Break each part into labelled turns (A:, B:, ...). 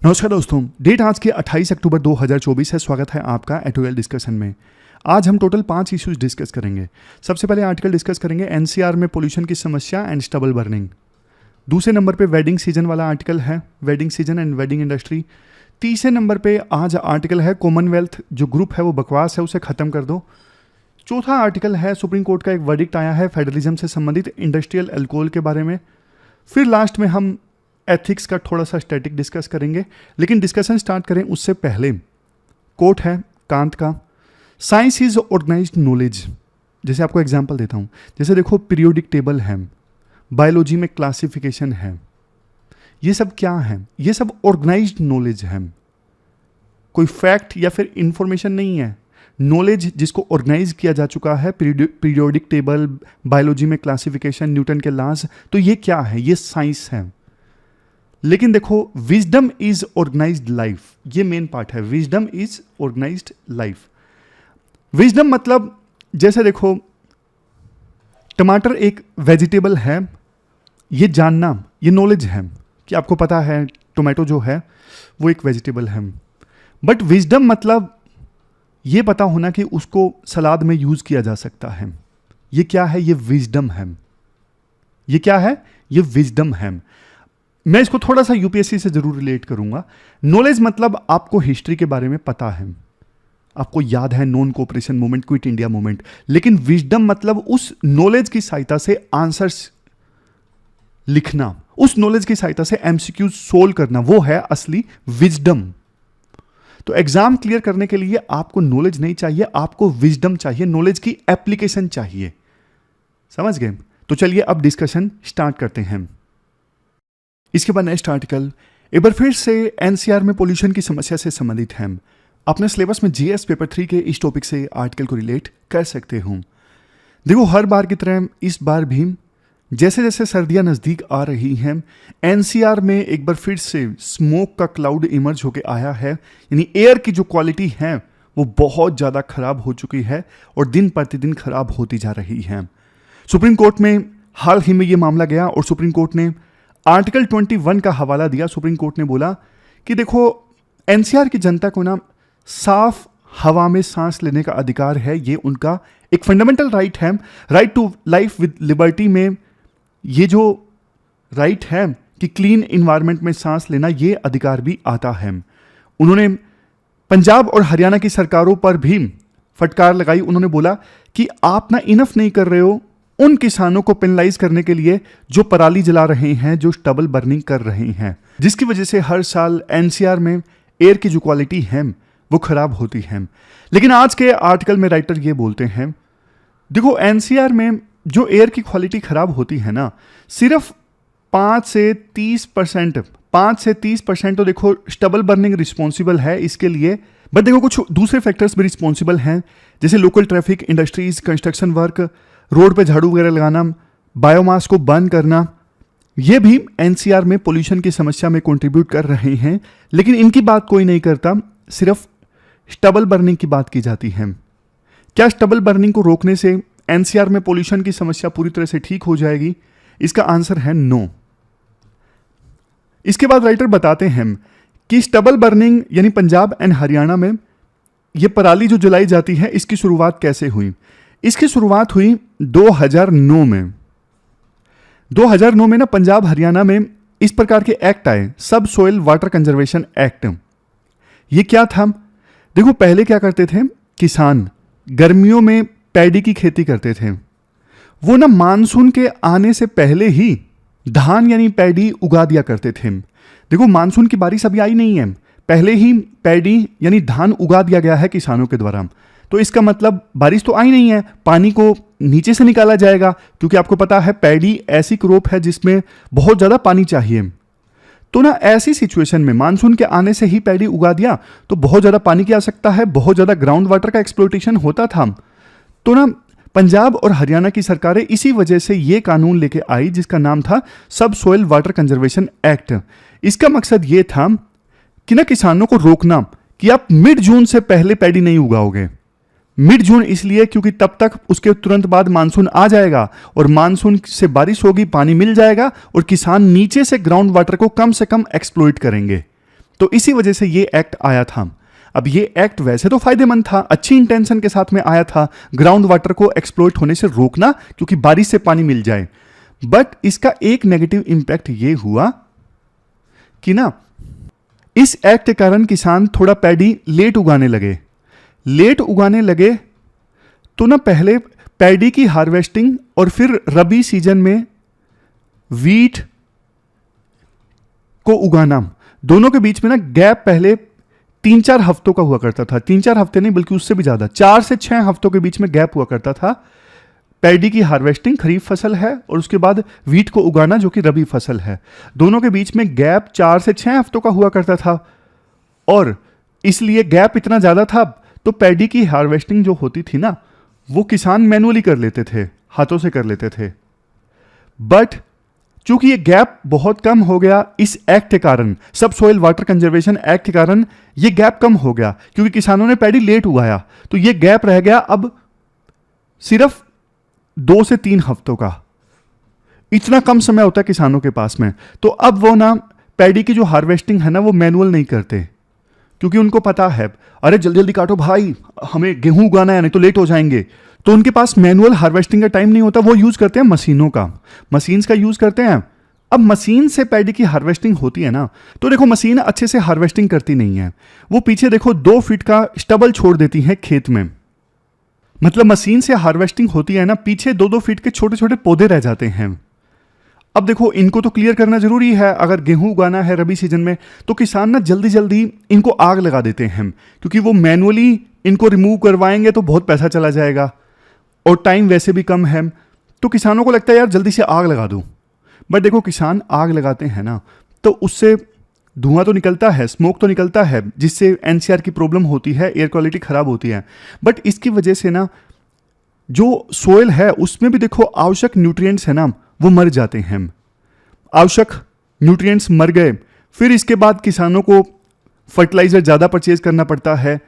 A: नमस्कार दोस्तों, डेट आज के 28 अक्टूबर 2024 है। स्वागत है आपका एटोएल डिस्कशन में। आज हम टोटल 5 इश्यूज डिस्कस करेंगे। सबसे पहले आर्टिकल डिस्कस करेंगे एनसीआर में पोल्यूशन की समस्या एंड स्टबल बर्निंग। दूसरे नंबर पे वेडिंग सीजन वाला आर्टिकल है, wedding season and wedding industry. तीसरे नंबर पे आज आर्टिकल है कॉमनवेल्थ जो ग्रुप है वो बकवास है, उसे ख़त्म कर दो। चौथा आर्टिकल है सुप्रीम कोर्ट का एक वर्डिक्ट आया है फेडरलिज्म से संबंधित इंडस्ट्रियल अल्कोहल के बारे में। फिर लास्ट में हम एथिक्स का थोड़ा सा स्टैटिक डिस्कस करेंगे। लेकिन डिस्कशन स्टार्ट करें उससे पहले कोट है कांत का, साइंस इज ऑर्गेनाइज्ड नॉलेज। जैसे आपको एग्जांपल देता हूँ, जैसे देखो पीरियोडिक टेबल है, बायोलॉजी में क्लासिफिकेशन है, ये सब क्या है? ये सब ऑर्गेनाइज्ड नॉलेज है, कोई फैक्ट या फिर इंफॉर्मेशन नहीं है। नॉलेज जिसको ऑर्गेनाइज किया जा चुका है, पीरियोडिक टेबल, बायोलॉजी में क्लासिफिकेशन, न्यूटन के लॉज, तो ये क्या है? ये साइंस है। लेकिन देखो विजडम इज ऑर्गेनाइज्ड लाइफ, ये मेन पार्ट है। Wisdom is organised life. Wisdom मतलब जैसे देखो टमाटर एक वेजिटेबल है, ये जानना, ये नॉलेज है कि आपको पता है टोमेटो जो है वो एक वेजिटेबल है। बट विजडम मतलब ये पता होना कि उसको सलाद में यूज किया जा सकता है। ये क्या है? ये विजडम है। ये क्या है? ये विजडम है। मैं इसको थोड़ा सा यूपीएससी से जरूर रिलेट करूंगा। नॉलेज मतलब आपको हिस्ट्री के बारे में पता है, आपको याद है non cooperation movement, quit India movement. लेकिन विजडम मतलब उस नॉलेज की सहायता से आंसर्स लिखना, उस नॉलेज की सहायता से एमसीक्यू सोल्व करना, वो है असली विजडम। तो एग्जाम क्लियर करने के लिए आपको नॉलेज नहीं चाहिए, आपको विजडम चाहिए, नॉलेज की एप्लीकेशन चाहिए। समझ गए? तो चलिए अब डिस्कशन स्टार्ट करते हैं। इसके बाद नेक्स्ट आर्टिकल एक बार फिर से एनसीआर में पोल्यूशन की समस्या से संबंधित है। अपने सिलेबस में जीएस पेपर 3 के इस टॉपिक से आर्टिकल को रिलेट कर सकते हूं। देखो हर बार की तरह इस बार भी जैसे जैसे सर्दियां नज़दीक आ रही हैं, एनसीआर में एक बार फिर से स्मोक का क्लाउड इमर्ज होकर आया है। यानी एयर की जो क्वालिटी है वो बहुत ज़्यादा खराब हो चुकी है और दिन प्रतिदिन खराब होती जा रही है। सुप्रीम कोर्ट में हाल ही में ये मामला गया और सुप्रीम कोर्ट ने आर्टिकल 21 का हवाला दिया। सुप्रीम कोर्ट ने बोला कि देखो एनसीआर की जनता को ना साफ हवा में सांस लेने का अधिकार है, ये उनका एक फंडामेंटल राइट है। Right to life with liberty में ये जो राइट है कि क्लीन इन्वायरमेंट में सांस लेना, ये अधिकार भी आता है। उन्होंने पंजाब और हरियाणा की सरकारों पर भी फटकार लगाई। उन्होंने बोला कि आप ना इनफ नहीं कर रहे हो उन किसानों को पेनलाइज करने के लिए जो पराली जला रहे हैं, जो स्टबल बर्निंग कर रहे हैं, जिसकी वजह से हर साल एनसीआर में एयर की जो क्वालिटी है वो खराब होती है। लेकिन आज के आर्टिकल में राइटर ये बोलते हैं, देखो एनसीआर में जो एयर की क्वालिटी खराब होती है ना, सिर्फ 5 से 30% तो देखो स्टबल बर्निंग रिस्पॉन्सिबल है इसके लिए। बट देखो कुछ दूसरे फैक्टर्स भी रिस्पॉन्सिबल हैं, जैसे local traffic, industries, construction work, road पे झाड़ू वगैरह लगाना, बायोमास को बर्न करना, ये भी एनसीआर में पोल्यूशन की समस्या में कंट्रीब्यूट कर रहे हैं। लेकिन इनकी बात कोई नहीं करता, सिर्फ स्टबल बर्निंग की बात की जाती है। क्या स्टबल बर्निंग को रोकने से एनसीआर में पोल्यूशन की समस्या पूरी तरह से ठीक हो जाएगी? इसका आंसर है नो। इसके बाद राइटर बताते हैं कि स्टबल बर्निंग यानी पंजाब एंड हरियाणा में ये पराली जो जलाई जाती है, इसकी शुरुआत कैसे हुई? इसकी शुरुआत हुई 2009 में। 2009 में ना पंजाब हरियाणा में इस प्रकार के एक्ट आए, सब सोइल वाटर कंजर्वेशन एक्ट। ये क्या था? देखो पहले क्या करते थे किसान, गर्मियों में पैडी की खेती करते थे। वो ना मानसून के आने से पहले ही धान यानी पैडी उगा दिया करते थे। देखो मानसून की बारिश अभी आई नहीं है, पहले ही पैडी यानी धान उगा दिया गया है किसानों के द्वारा। तो इसका मतलब बारिश तो आई नहीं है, पानी को नीचे से निकाला जाएगा, क्योंकि आपको पता है पैडी ऐसी क्रॉप है जिसमें बहुत ज़्यादा पानी चाहिए। तो ना ऐसी सिचुएशन में मानसून के आने से ही पैडी उगा दिया तो बहुत ज़्यादा पानी की आवश्यकता है, बहुत ज़्यादा ग्राउंड वाटर का एक्सप्लोटेशन होता था। तो ना पंजाब और हरियाणा की सरकारें इसी वजह से ये कानून लेके आई जिसका नाम था सब सोइल वाटर कंजर्वेशन एक्ट। इसका मकसद ये था कि ना किसानों को रोकना कि आप मिड जून से पहले पैडी नहीं उगाओगे। मिड जून इसलिए क्योंकि तब तक उसके तुरंत बाद मानसून आ जाएगा और मानसून से बारिश होगी, पानी मिल जाएगा और किसान नीचे से ग्राउंड वाटर को कम से कम एक्सप्लॉइट करेंगे। तो इसी वजह से ये एक्ट आया था। अब ये एक्ट वैसे तो फायदेमंद था, अच्छी इंटेंशन के साथ में आया था, ग्राउंड वाटर को एक्सप्लॉइट होने से रोकना, क्योंकि बारिश से पानी मिल जाए। बट इसका एक नेगेटिव इंपैक्ट ये हुआ कि ना, इस एक्ट के कारण किसान थोड़ा पैडी लेट उगाने लगे तो ना पहले पैडी की हार्वेस्टिंग और फिर रबी सीजन में वीट को उगाना, दोनों के बीच में ना गैप पहले 3-4 हफ्तों का हुआ करता था। 3-4 हफ्ते नहीं, बल्कि उससे भी ज्यादा, 4 से 6 हफ्तों के बीच में गैप हुआ करता था। पैडी की हार्वेस्टिंग खरीफ फसल है और उसके बाद वीट को उगाना जो कि रबी फसल है, दोनों के बीच में गैप 4 से 6 हफ्तों का हुआ करता था। और इसलिए गैप इतना ज्यादा था तो पैडी की हार्वेस्टिंग जो होती थी ना, वो किसान मैनुअली कर लेते थे, हाथों से कर लेते थे। बट चूंकि ये गैप बहुत कम हो गया इस एक्ट के कारण, सब सोइल वाटर कंजर्वेशन एक्ट के कारण ये गैप कम हो गया, क्योंकि किसानों ने पैडी लेट उगाया, तो ये गैप रह गया अब सिर्फ 2 से 3 हफ्तों का। इतना कम समय होता है किसानों के पास में, तो अब वो ना पैडी की जो हार्वेस्टिंग है ना, वो मैनुअल नहीं करते, क्योंकि उनको पता है अरे जल्दी जल्दी काटो भाई, हमें गेहूं उगाना है, नहीं तो लेट हो जाएंगे। तो उनके पास मैनुअल हार्वेस्टिंग का टाइम नहीं होता, वो यूज करते हैं मशीन्स का यूज करते हैं। अब मशीन से पैडी की हार्वेस्टिंग होती है ना, तो देखो मशीन अच्छे से हार्वेस्टिंग करती नहीं है, वो पीछे देखो 2 फीट का स्टबल छोड़ देती है खेत में। मतलब मशीन से हार्वेस्टिंग होती है ना, पीछे 2-2 फीट के छोटे छोटे पौधे रह जाते हैं। अब देखो इनको तो क्लियर करना जरूरी है, अगर गेहूं उगाना है रबी सीजन में तो किसान ना जल्दी जल्दी इनको आग लगा देते हैं, क्योंकि वो मैनुअली इनको रिमूव करवाएंगे तो बहुत पैसा चला जाएगा और टाइम वैसे भी कम है, तो किसानों को लगता है यार जल्दी से आग लगा दूं। बट देखो किसान आग लगाते हैं ना, तो उससे धुआं तो निकलता है, स्मोक तो निकलता है, जिससे एनसीआर की प्रॉब्लम होती है, एयर क्वालिटी खराब होती है। बट इसकी वजह से ना जो सोइल है उसमें भी देखो आवश्यक न्यूट्रिएंट्स है ना, वो मर जाते हैं। आवश्यक न्यूट्रिएंट्स मर गए, फिर इसके बाद किसानों को फर्टिलाइजर ज़्यादा परचेज करना पड़ता है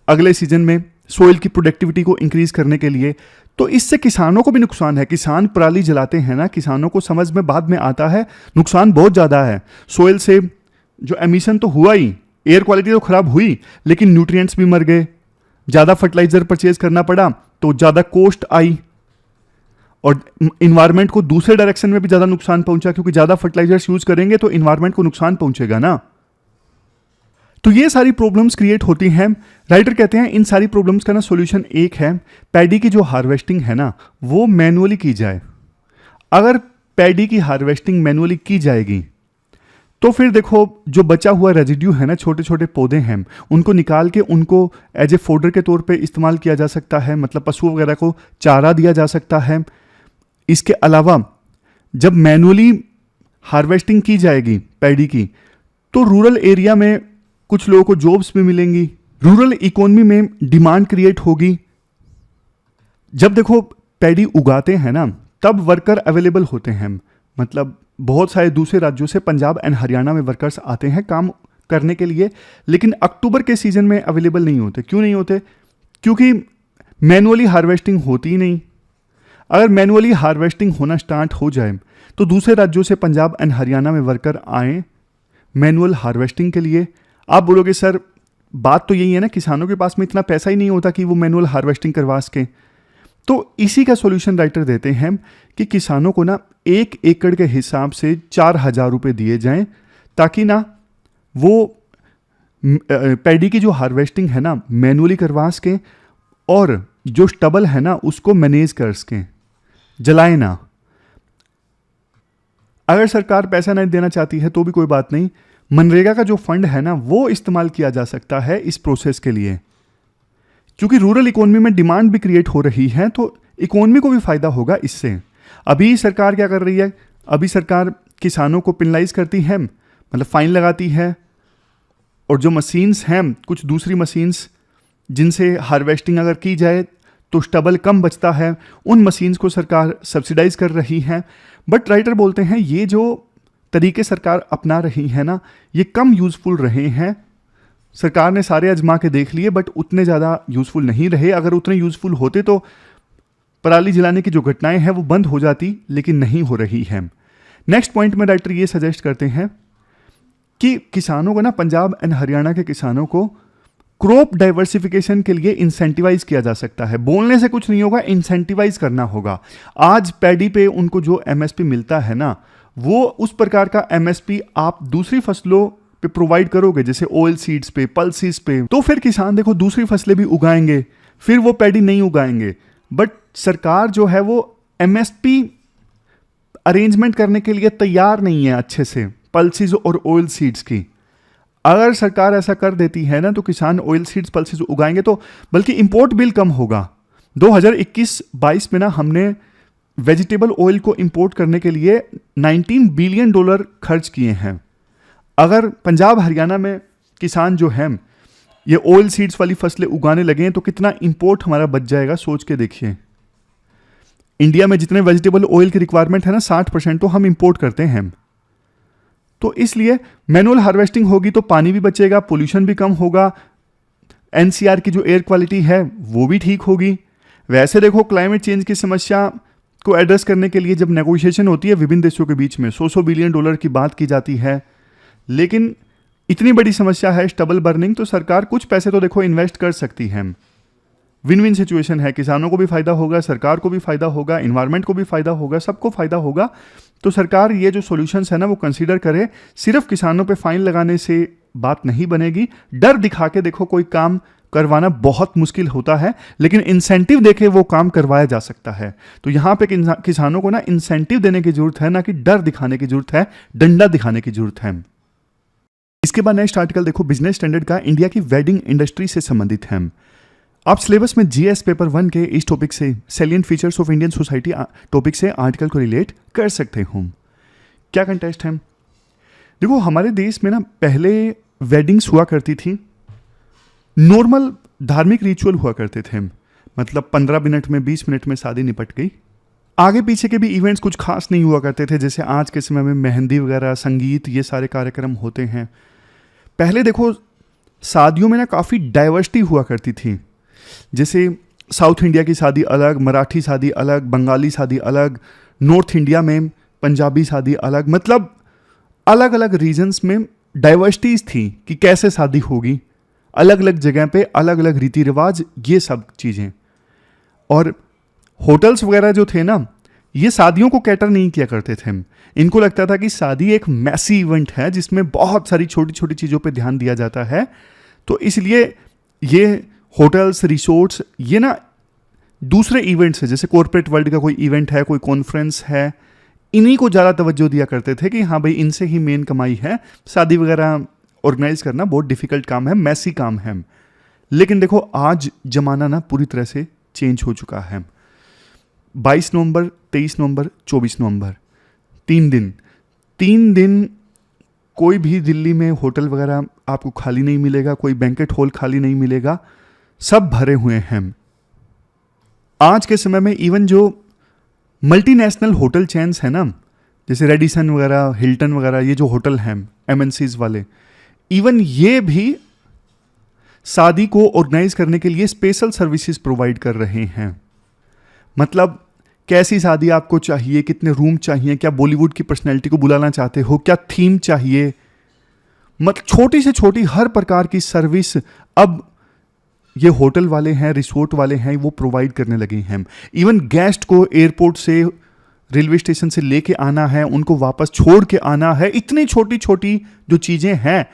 A: अगले सीजन में सोइल की प्रोडक्टिविटी को इंक्रीज करने के लिए। तो इससे किसानों को भी नुकसान है। किसान पराली जलाते हैं ना, किसानों को समझ में बाद में आता है नुकसान बहुत ज़्यादा है। सोइल से जो एमिशन तो हुआ ही, एयर क्वालिटी तो खराब हुई, लेकिन न्यूट्रिएंट्स भी मर गए, ज़्यादा फर्टिलाइजर परचेज करना पड़ा तो ज़्यादा कॉस्ट आई, और इन्वायरमेंट को दूसरे डायरेक्शन में भी ज़्यादा नुकसान पहुंचा, क्योंकि ज़्यादा फर्टिलाइजर्स यूज करेंगे तो इन्वायरमेंट को नुकसान पहुंचेगा ना। तो ये सारी प्रॉब्लम्स क्रिएट होती हैं। राइटर कहते हैं इन सारी प्रॉब्लम्स का ना सॉल्यूशन एक है, पैडी की जो हार्वेस्टिंग है ना वो मैनुअली की जाए। अगर पैडी की हार्वेस्टिंग मैनुअली की जाएगी तो फिर देखो जो बचा हुआ रेजिड्यू है ना, छोटे छोटे पौधे हैं, उनको निकाल के उनको एज ए फोडर के तौर पे इस्तेमाल किया जा सकता है, मतलब पशुओं वगैरह को चारा दिया जा सकता है। इसके अलावा जब मैनुअली हार्वेस्टिंग की जाएगी पैडी की, तो रूरल एरिया में कुछ लोगों को जॉब्स भी मिलेंगी, रूरल इकोनॉमी में डिमांड क्रिएट होगी। जब देखो पैडी उगाते हैं ना, तब वर्कर अवेलेबल होते हैं, मतलब बहुत सारे दूसरे राज्यों से पंजाब एंड हरियाणा में वर्कर्स आते हैं काम करने के लिए, लेकिन अक्टूबर के सीजन में अवेलेबल नहीं होते। क्यों नहीं होते? क्योंकि मैनुअली हार्वेस्टिंग होती ही नहीं। अगर मैनुअली हार्वेस्टिंग होना स्टार्ट हो जाए तो दूसरे राज्यों से पंजाब एंड हरियाणा में वर्कर आए मैनुअल हार्वेस्टिंग के लिए। आप बोलोगे सर बात तो यही है ना, किसानों के पास में इतना पैसा ही नहीं होता कि वो मैनुअल हार्वेस्टिंग करवा सकें। तो इसी का सॉल्यूशन राइटर देते हैं कि किसानों को ना 1 एकड़ के हिसाब से 4,000 रुपये दिए जाएं, ताकि ना वो पैडी की जो हार्वेस्टिंग है ना मैनुअली करवा सकें, और जो स्टबल है ना उसको मैनेज कर सकें, जलाए ना। अगर सरकार पैसा नहीं देना चाहती है तो भी कोई बात नहीं, मनरेगा का जो फंड है ना वो इस्तेमाल किया जा सकता है इस प्रोसेस के लिए, क्योंकि रूरल इकोनॉमी में डिमांड भी क्रिएट हो रही है, तो इकोनॉमी को भी फायदा होगा इससे। अभी सरकार क्या कर रही है? अभी सरकार किसानों को पेनलाइज करती है, मतलब फाइन लगाती है, और जो मशीन्स हैं, कुछ दूसरी मशीन्स जिनसे हार्वेस्टिंग अगर की जाए तो स्टबल कम बचता है, उन मशीन्स को सरकार सब्सिडाइज कर रही है। बट राइटर बोलते हैं ये जो तरीके सरकार अपना रही है ना, ये कम यूजफुल रहे हैं। सरकार ने सारे आजमा के देख लिए, बट उतने ज़्यादा यूजफुल नहीं रहे। अगर उतने यूजफुल होते तो पराली जलाने की जो घटनाएं हैं वो बंद हो जाती, लेकिन नहीं हो रही है। नेक्स्ट पॉइंट में राइटर ये सजेस्ट करते हैं कि किसानों को ना, पंजाब एंड हरियाणा के किसानों को क्रॉप डाइवर्सिफिकेशन के लिए इंसेंटिवाइज किया जा सकता है। बोलने से कुछ नहीं होगा, इंसेंटिवाइज करना होगा। आज पैडी पे उनको जो एमएसपी मिलता है ना, वो उस प्रकार का एमएसपी आप दूसरी फसलों पे प्रोवाइड करोगे, जैसे ऑयल सीड्स पे, पल्सीज पे, तो फिर किसान देखो दूसरी फसलें भी उगाएंगे, फिर वो पैडी नहीं उगाएंगे। बट सरकार जो है वो एमएसपी अरेंजमेंट करने के लिए तैयार नहीं है अच्छे से, पल्सीज और ऑयल सीड्स की। अगर सरकार ऐसा कर देती है ना, तो किसान ऑयल सीड्स, पल्सीज उगाएंगे, तो बल्कि इंपोर्ट बिल कम होगा। 2021-22 में ना हमने वेजिटेबल ऑयल को इंपोर्ट करने के लिए $19 बिलियन खर्च किए हैं। अगर पंजाब हरियाणा में किसान जो हैं ये ऑयल सीड्स वाली फसलें उगाने लगे हैं, तो कितना इंपोर्ट हमारा बच जाएगा, सोच के देखिए। इंडिया में जितने वेजिटेबल ऑयल की रिक्वायरमेंट है ना, 60% तो हम इंपोर्ट करते हैं। तो इसलिए मैनुअल हार्वेस्टिंग होगी तो पानी भी बचेगा, पोल्यूशन भी कम होगा, एनसीआर की जो एयर क्वालिटी है वो भी ठीक होगी। वैसे देखो, क्लाइमेट चेंज की समस्या को एड्रेस करने के लिए जब नेगोशिएशन होती है विभिन्न देशों के बीच में, $100 बिलियन की बात की जाती है, लेकिन इतनी बड़ी समस्या है स्टबल बर्निंग, तो सरकार कुछ पैसे तो देखो इन्वेस्ट कर सकती है। विन विन सिचुएशन है, किसानों को भी फायदा होगा, सरकार को भी फायदा होगा, इन्वायरमेंट को भी फायदा होगा, सबको फायदा होगा। तो सरकार ये जो सॉल्यूशंस है ना वो कंसीडर करे। सिर्फ किसानों पे फाइन लगाने से बात नहीं बनेगी। डर दिखा के देखो कोई काम करवाना बहुत मुश्किल होता है, लेकिन इंसेंटिव देके वो काम करवाया जा सकता है। तो यहाँ पे किसानों को ना इंसेंटिव देने की जरूरत है, ना कि डर दिखाने की जरूरत है, डंडा दिखाने की जरूरत है। इसके बाद नेक्स्ट आर्टिकल देखो, बिजनेस स्टैंडर्ड का इंडिया की वेडिंग इंडस्ट्री से संबंधित है। आप सिलेबस में जीएस पेपर 1 के इस टॉपिक से, salient features of Indian society topic से आर्टिकल को रिलेट कर सकते हो। क्या कंटेस्ट है? देखो, हमारे देश में ना पहले वेडिंग्स हुआ करती थी, नॉर्मल धार्मिक रिचुअल हुआ करते थे, मतलब 15 मिनट में, 20 मिनट में शादी निपट गई। आगे पीछे के भी इवेंट्स कुछ खास नहीं हुआ करते थे, जैसे आज के समय में मेहंदी वगैरह, संगीत, ये सारे कार्यक्रम होते हैं। पहले देखो शादियों में ना काफ़ी डाइवर्सिटी हुआ करती थी, जैसे साउथ इंडिया की शादी अलग, मराठी शादी अलग, बंगाली शादी अलग, नॉर्थ इंडिया में पंजाबी शादी अलग, मतलब अलग अलग रीजन्स में डाइवर्सिटीज थी कि कैसे शादी होगी, अलग अलग जगह पे अलग अलग रीति रिवाज, ये सब चीज़ें। और होटल्स वगैरह जो थे ना, ये शादियों को कैटर नहीं किया करते थे। इनको लगता था कि शादी एक मैसी इवेंट है जिसमें बहुत सारी छोटी छोटी चीज़ों पे ध्यान दिया जाता है। तो इसलिए ये होटल्स, रिसोर्ट्स, ये ना दूसरे इवेंट्स है, जैसे कॉर्पोरेट वर्ल्ड का कोई इवेंट है, कोई कॉन्फ्रेंस है, इन्हीं को ज़्यादा तवज्जो दिया करते थे कि हाँ भाई इनसे ही मेन कमाई है। शादी वगैरह ऑर्गेनाइज करना बहुत डिफिकल्ट काम है, मैसी काम है। लेकिन देखो आज ज़माना ना पूरी तरह से चेंज हो चुका है। 22 नवंबर, 23 नवंबर, 24 नवंबर, 3 दिन कोई भी दिल्ली में होटल वगैरह आपको खाली नहीं मिलेगा, कोई बैंकेट हॉल खाली नहीं मिलेगा, सब भरे हुए हैं। आज के समय में इवन जो मल्टीनेशनल होटल चेन्स हैं ना, जैसे रेडिसन वगैरह, हिल्टन वगैरह, ये जो होटल हैं एमएनसीज वाले, इवन ये भी शादी को ऑर्गेनाइज करने के लिए स्पेशल सर्विसेज प्रोवाइड कर रहे हैं। मतलब कैसी शादी आपको चाहिए, कितने रूम चाहिए, क्या बॉलीवुड की पर्सनैलिटी को बुलाना चाहते हो, क्या थीम चाहिए, मतलब छोटी से छोटी हर प्रकार की सर्विस अब ये होटल वाले हैं, रिसोर्ट वाले हैं, वो प्रोवाइड करने लगे हैं। इवन गेस्ट को एयरपोर्ट से, रेलवे स्टेशन से लेके आना है, उनको वापस छोड़ के आना है, इतनी छोटी छोटी जो चीज़ें हैं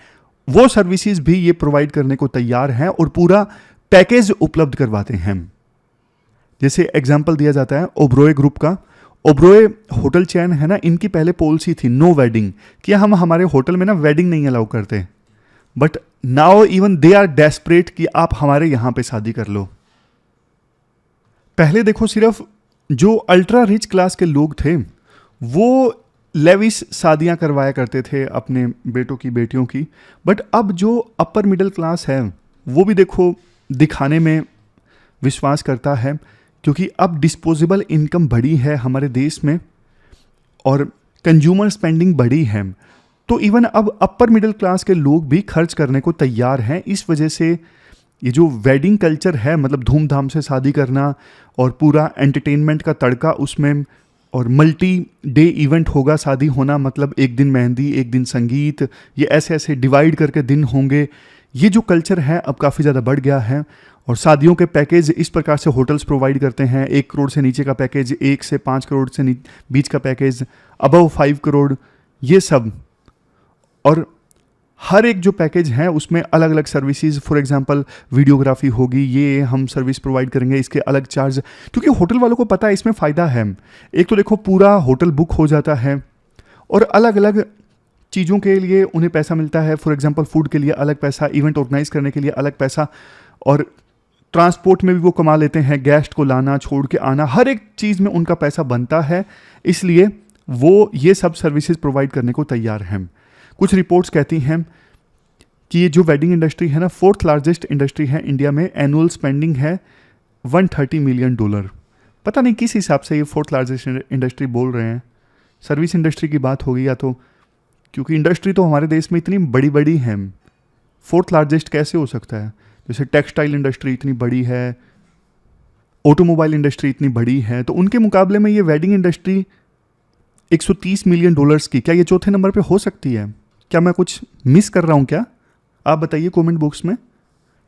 A: वो सर्विसेज भी ये प्रोवाइड करने को तैयार हैं और पूरा पैकेज उपलब्ध करवाते हैं। जैसे एग्जाम्पल दिया जाता है ओबरॉय ग्रुप का। ओबरॉय होटल चैन है ना, इनकी पहले पॉलिसी थी नो वेडिंग, कि हम हमारे होटल में ना वेडिंग नहीं अलाउ करते, but now even they are desperate कि आप हमारे यहाँ पे शादी कर लो। पहले देखो सिर्फ जो अल्ट्रा रिच क्लास के लोग थे वो लेविश शादियाँ करवाया करते थे अपने बेटों की, बेटियों की, बट अब जो अपर मिडिल क्लास है वो भी देखो दिखाने में विश्वास करता है, क्योंकि अब डिस्पोजेबल इनकम बढ़ी है हमारे देश में और कंज्यूमर स्पेंडिंग बढ़ी है। तो इवन अब अपर मिडिल क्लास के लोग भी खर्च करने को तैयार हैं। इस वजह से ये जो वेडिंग कल्चर है, मतलब धूमधाम से शादी करना और पूरा एंटरटेनमेंट का तड़का उसमें, और मल्टी डे इवेंट होगा। शादी होना मतलब एक दिन मेहंदी, एक दिन संगीत, ये ऐसे ऐसे डिवाइड करके दिन होंगे। ये जो कल्चर है अब काफ़ी ज़्यादा बढ़ गया है। और शादियों के पैकेज इस प्रकार से होटल्स प्रोवाइड करते हैं। 1 करोड़ से नीचे का पैकेज, 1 से 5 करोड़ से बीच का पैकेज, अबव 5 करोड़, ये सब। और हर एक जो पैकेज है उसमें अलग अलग सर्विसेज, फॉर एग्जांपल वीडियोग्राफी होगी, ये हम सर्विस प्रोवाइड करेंगे, इसके अलग चार्ज, क्योंकि होटल वालों को पता है इसमें फ़ायदा है। एक तो देखो पूरा होटल बुक हो जाता है और अलग अलग चीज़ों के लिए उन्हें पैसा मिलता है। फॉर एग्जांपल फूड के लिए अलग पैसा, इवेंट ऑर्गेनाइज करने के लिए अलग पैसा, और ट्रांसपोर्ट में भी वो कमा लेते हैं, गेस्ट को लाना छोड़ के आना, हर एक चीज़ में उनका पैसा बनता है। इसलिए वो ये सब सर्विसेज प्रोवाइड करने को तैयार हैं। कुछ रिपोर्ट्स कहती हैं कि ये जो वेडिंग इंडस्ट्री है ना, 4th लार्जेस्ट इंडस्ट्री है इंडिया में। एनुअल स्पेंडिंग है $130 मिलियन। पता नहीं किस हिसाब से ये 4th लार्जेस्ट इंडस्ट्री बोल रहे हैं। सर्विस इंडस्ट्री की बात होगी या तो, क्योंकि इंडस्ट्री तो हमारे देश में इतनी बड़ी बड़ी है, 4th लार्जेस्ट कैसे हो सकता है। जैसे टेक्सटाइल इंडस्ट्री इतनी बड़ी है, ऑटोमोबाइल इंडस्ट्री इतनी बड़ी है, तो उनके मुकाबले में ये वेडिंग इंडस्ट्री $130 मिलियन की, क्या ये चौथे नंबर पे हो सकती है? क्या मैं कुछ मिस कर रहा हूँ क्या? आप बताइए कमेंट बॉक्स में।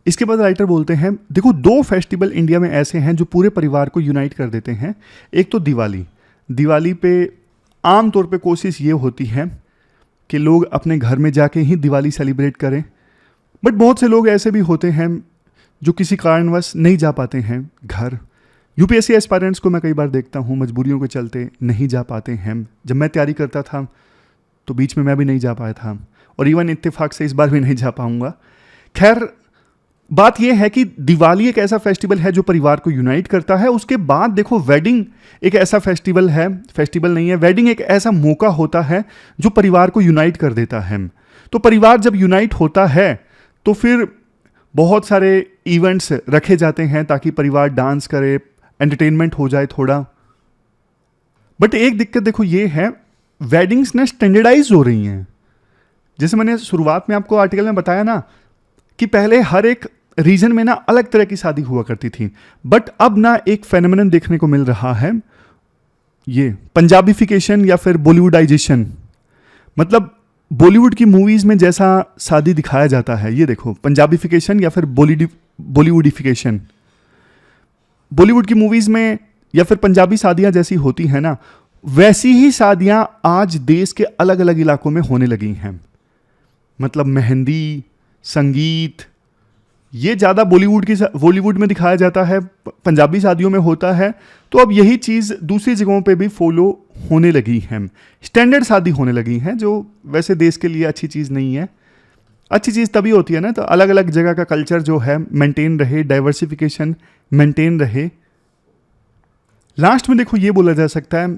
A: इसके बाद राइटर बोलते हैं, देखो 2 फेस्टिवल इंडिया में ऐसे हैं जो पूरे परिवार को यूनाइट कर देते हैं। एक तो दिवाली पे आमतौर पे कोशिश ये होती है कि लोग अपने घर में जाके ही दिवाली सेलिब्रेट करें, बट बहुत से लोग ऐसे भी होते हैं जो किसी कारणवश नहीं जा पाते हैं घर। यूपीएससी एस्पायरेंट्स को मैं कई बार देखता हूँ मजबूरियों के चलते नहीं जा पाते हैं। जब मैं तैयारी करता था तो बीच में मैं भी नहीं जा पाया था, और इवन इत्तेफाक से इस बार भी नहीं जा पाऊंगा। खैर, बात यह है कि दिवाली एक ऐसा फेस्टिवल है जो परिवार को यूनाइट करता है। उसके बाद देखो वेडिंग एक ऐसा फेस्टिवल है, फेस्टिवल नहीं है, वेडिंग एक ऐसा मौका होता है जो परिवार को यूनाइट कर देता है। तो परिवार जब यूनाइट होता है तो फिर बहुत सारे इवेंट्स रखे जाते हैं ताकि परिवार डांस करे, एंटरटेनमेंट हो जाए थोड़ा। बट एक दिक्कत देखो ये है, वेडिंग्स ना स्टैंडर्डाइज हो रही हैं। जैसे मैंने शुरुआत में आपको आर्टिकल में बताया ना कि पहले हर एक रीजन में ना अलग तरह की शादी हुआ करती थी, बट अब ना एक फेनोमेनन देखने को मिल रहा है, ये पंजाबीफिकेशन या फिर बॉलीवुडाइजेशन। मतलब बॉलीवुड की मूवीज में जैसा शादी दिखाया जाता है, ये देखो पंजाबीफिकेशन या फिर बॉलीवुडिफिकेशन। बॉलीवुड की मूवीज में या फिर पंजाबी शादियां जैसी होती हैं ना, वैसी ही शादियां आज देश के अलग अलग इलाकों में होने लगी हैं। मतलब मेहंदी, संगीत, ये ज़्यादा बॉलीवुड में दिखाया जाता है, पंजाबी शादियों में होता है। तो अब यही चीज़ दूसरी जगहों पे भी फॉलो होने लगी है। स्टैंडर्ड शादी होने लगी हैं, जो वैसे देश के लिए अच्छी चीज़ नहीं है। अच्छी चीज़ तभी होती है ना, तो अलग अलग जगह का कल्चर जो है मेंटेन रहे, डाइवर्सिफिकेशन मेंटेन रहे। लास्ट में देखो ये बोला जा सकता है,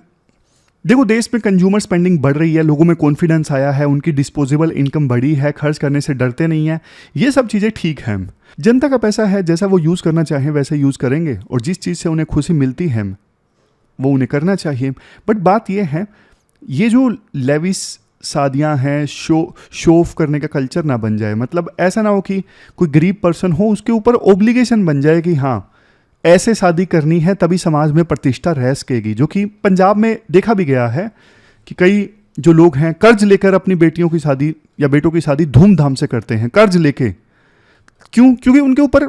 A: देखो देश में कंज्यूमर स्पेंडिंग बढ़ रही है, लोगों में कॉन्फिडेंस आया है, उनकी डिस्पोजेबल इनकम बढ़ी है, खर्च करने से डरते नहीं है, ये सब चीज़ें ठीक हैं। जनता का पैसा है, जैसा वो यूज़ करना चाहें वैसे यूज़ करेंगे, और जिस चीज़ से उन्हें खुशी मिलती है वो उन्हें करना चाहिए। बट बात ये है, ये जो लेविस शादियां हैं, शो ऑफ करने का कल्चर ना बन जाए। मतलब ऐसा ना हो कि कोई गरीब पर्सन हो उसके ऊपर ओब्लिगेशन बन जाए कि हाँ ऐसे शादी करनी है तभी समाज में प्रतिष्ठा रह सकेगी। जो कि पंजाब में देखा भी गया है कि कई जो लोग हैं कर्ज लेकर अपनी बेटियों की शादी या बेटों की शादी धूमधाम से करते हैं, कर्ज लेके। क्यों? क्योंकि उनके ऊपर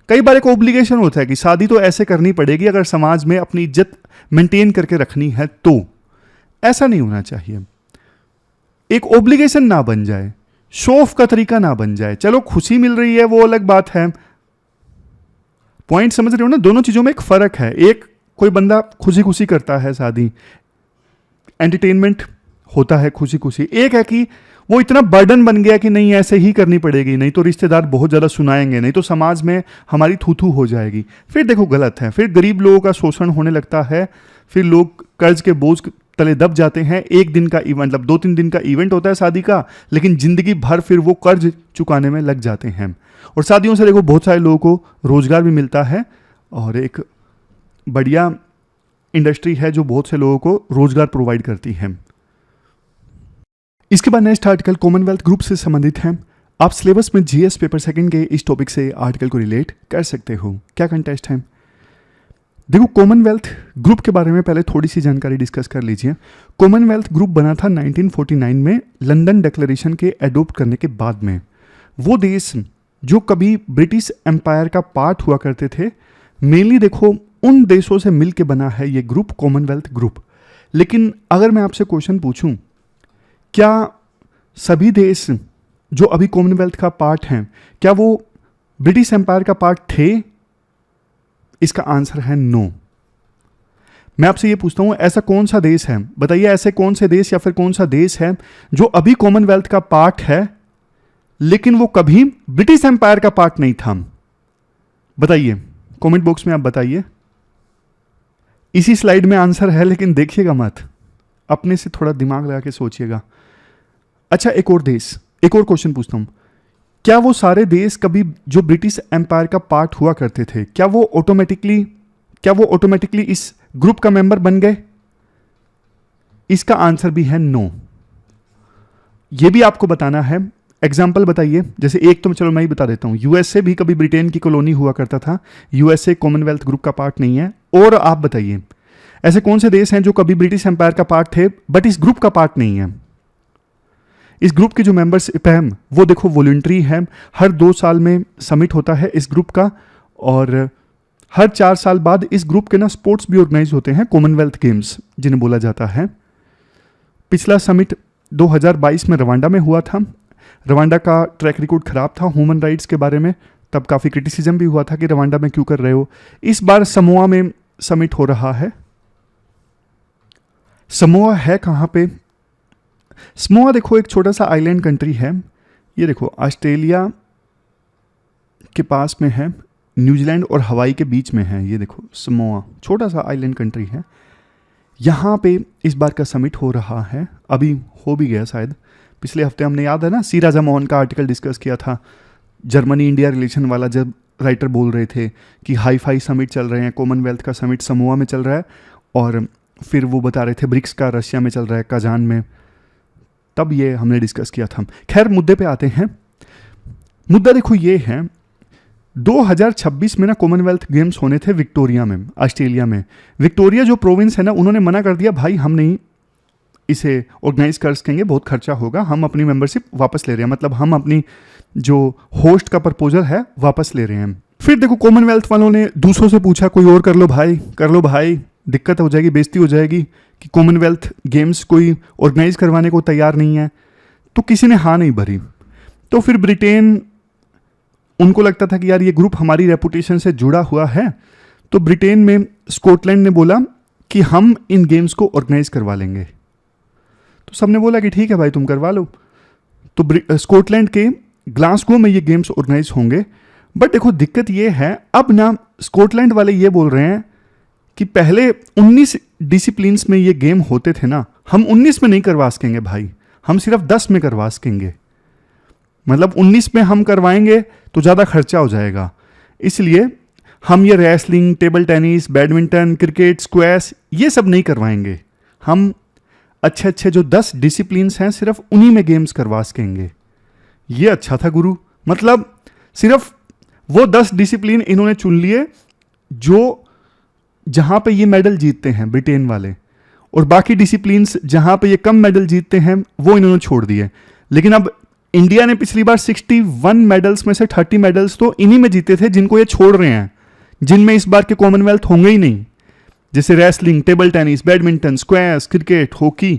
A: कई बार एक ओब्लिगेशन होता है कि शादी तो ऐसे करनी पड़ेगी अगर समाज में अपनी इज्जत मेंटेन करके रखनी है। तो ऐसा नहीं होना चाहिए, एक ओब्लिगेशन ना बन जाए, शो ऑफ का तरीका ना बन जाए। चलो खुशी मिल रही है वो अलग बात है, पॉइंट समझ रहे हो ना, दोनों चीजों में एक फर्क है। एक कोई बंदा खुशी खुशी करता है शादी, एंटरटेनमेंट होता है खुशी खुशी। एक है कि वो इतना बर्डन बन गया कि नहीं ऐसे ही करनी पड़ेगी, नहीं तो रिश्तेदार बहुत ज़्यादा सुनाएंगे, नहीं तो समाज में हमारी थू थू हो जाएगी। फिर देखो गलत है, फिर गरीब लोगों का शोषण होने लगता है, फिर लोग कर्ज के बोझ तले दब जाते हैं। एक दिन का मतलब 2-3 दिन का इवेंट होता है शादी का, लेकिन जिंदगी भर फिर वो कर्ज चुकाने में लग जाते हैं। और शादियों से देखो बहुत सारे लोगों को रोजगार भी मिलता है, और एक बढ़िया इंडस्ट्री है जो बहुत से लोगों को रोजगार प्रोवाइड करती है। इसके बाद नेक्स्ट आर्टिकल कॉमनवेल्थ ग्रुप से संबंधित है। आप सिलेबस में जीएस पेपर सेकंड के इस टॉपिक से आर्टिकल को रिलेट कर सकते हो। क्या कंटेस्ट है? देखो कॉमनवेल्थ ग्रुप के बारे में पहले थोड़ी सी जानकारी डिस्कस कर लीजिए। कॉमनवेल्थ ग्रुप बना था 1949 में लंदन डिक्लेरेशन के एडोप्ट करने के बाद में। वो देश जो कभी ब्रिटिश एम्पायर का पार्ट हुआ करते थे, मेनली देखो उन देशों से मिल के बना है ये ग्रुप, कॉमनवेल्थ ग्रुप। लेकिन अगर मैं आपसे क्वेश्चन पूछूं, क्या सभी देश जो अभी कॉमनवेल्थ का पार्ट हैं, क्या वो ब्रिटिश एम्पायर का पार्ट थे? इसका आंसर है नो। मैं आपसे ये पूछता हूं, ऐसा कौन सा देश है, बताइए ऐसे कौन से देश या फिर कौन सा देश है जो अभी कॉमनवेल्थ का पार्ट है लेकिन वो कभी ब्रिटिश एम्पायर का पार्ट नहीं था? बताइए, कमेंट बॉक्स में आप बताइए। इसी स्लाइड में आंसर है, लेकिन देखिएगा मत, अपने से थोड़ा दिमाग लगा के सोचिएगा। अच्छा, एक और देश, एक और क्वेश्चन पूछता हूं, क्या वो सारे देश कभी जो ब्रिटिश एम्पायर का पार्ट हुआ करते थे, क्या वो ऑटोमेटिकली इस ग्रुप का मेंबर बन गए? इसका आंसर भी है नो। ये भी आपको बताना है। एग्जाम्पल बताइए, जैसे एक तो चलो मैं ही बता देता हूं, यूएसए भी कभी ब्रिटेन की कॉलोनी हुआ करता था, यूएसए कॉमनवेल्थ ग्रुप का पार्ट नहीं है। और आप बताइए ऐसे कौन से देश हैं जो कभी ब्रिटिश एम्पायर का पार्ट थे बट इस ग्रुप का पार्ट नहीं है? इस ग्रुप की जो मेंबरशिप है वो देखो वॉलंटरी है, हर 2 साल में समिट होता है इस ग्रुप का, और हर 4 साल बाद इस ग्रुप के ना स्पोर्ट्स भी ऑर्गेनाइज होते हैं, कॉमनवेल्थ गेम्स जिन्हें बोला जाता है। पिछला समिट 2022 में रवांडा में हुआ था। रवांडा का ट्रैक रिकॉर्ड खराब था ह्यूमन राइट्स के बारे में, तब काफ़ी क्रिटिसिज्म भी हुआ था कि रवांडा में क्यों कर रहे हो। इस बार समोआ में समिट हो रहा है। समोआ है कहाँ पे? समोआ देखो एक छोटा सा आइलैंड कंट्री है। ये देखो ऑस्ट्रेलिया के पास में है, न्यूजीलैंड और हवाई के बीच में है। ये देखो समोआ छोटा सा आइलैंड कंट्री है। यहाँ पे इस बार का समिट हो रहा है, अभी हो भी गया शायद। पिछले हफ्ते हमने, याद है ना, सी राजा मोहन का आर्टिकल डिस्कस किया था, जर्मनी इंडिया रिलेशन वाला, जब राइटर बोल रहे थे कि हाई फाई समिट चल रहे हैं, कॉमनवेल्थ का समिट समोआ में चल रहा है, और फिर वो बता रहे थे ब्रिक्स का रशिया में चल रहा है, कजान में। तब ये हमने डिस्कस किया था। खैर मुद्दे पे आते हैं। मुद्दा देखो ये है, 2026 में ना कॉमनवेल्थ गेम्स होने थे विक्टोरिया में, ऑस्ट्रेलिया में। विक्टोरिया जो प्रोविंस है ना, उन्होंने मना कर दिया, भाई हम नहीं इसे ऑर्गेनाइज कर सकेंगे, बहुत खर्चा होगा, हम अपनी मेंबरशिप वापस ले रहे हैं, मतलब हम अपनी जो होस्ट का प्रपोजल है वापस ले रहे हैं। फिर देखो कॉमनवेल्थ वालों ने दूसरों से पूछा, कोई और कर लो भाई, कर लो भाई, दिक्कत हो जाएगी, बेइज्जती हो जाएगी कि कॉमनवेल्थ गेम्स कोई ऑर्गेनाइज करवाने को तैयार नहीं है। तो किसी ने हाँ नहीं भरी। तो फिर ब्रिटेन, उनको लगता था कि यार ये ग्रुप हमारी रेपुटेशन से जुड़ा हुआ है, तो ब्रिटेन में स्कॉटलैंड ने बोला कि हम इन गेम्स को ऑर्गेनाइज करवा लेंगे। तो सबने बोला कि ठीक है भाई तुम करवा लो। तो स्कॉटलैंड के ग्लासगो में ये गेम्स ऑर्गेनाइज होंगे। बट देखो दिक्कत ये है, अब ना स्कॉटलैंड वाले ये बोल रहे हैं कि पहले 19 डिसिप्लिन्स में ये गेम होते थे ना, हम 19 में नहीं करवा सकेंगे भाई, हम सिर्फ 10 में करवा सकेंगे। मतलब 19 में हम करवाएंगे तो ज़्यादा खर्चा हो जाएगा, इसलिए हम ये wrestling, table tennis, badminton, cricket, squash ये सब नहीं करवाएंगे। हम अच्छे अच्छे जो 10 डिसिप्लिन्स हैं सिर्फ उन्हीं में गेम्स करवा सकेंगे। ये अच्छा था गुरु, मतलब सिर्फ वो 10 डिसिप्लिन इन्होंने चुन लिए जो जहाँ पे ये मेडल जीतते हैं ब्रिटेन वाले, और बाकी डिसिप्लिन्स जहाँ पे ये कम मेडल जीतते हैं वो इन्होंने छोड़ दिए। लेकिन अब इंडिया ने पिछली बार 61 मेडल्स में से 30 मेडल्स तो इन्हीं में जीते थे जिनको ये छोड़ रहे हैं, जिनमें इस बार के कॉमनवेल्थ होंगे ही नहीं। जैसे wrestling, table tennis, badminton, squash, cricket, hockey,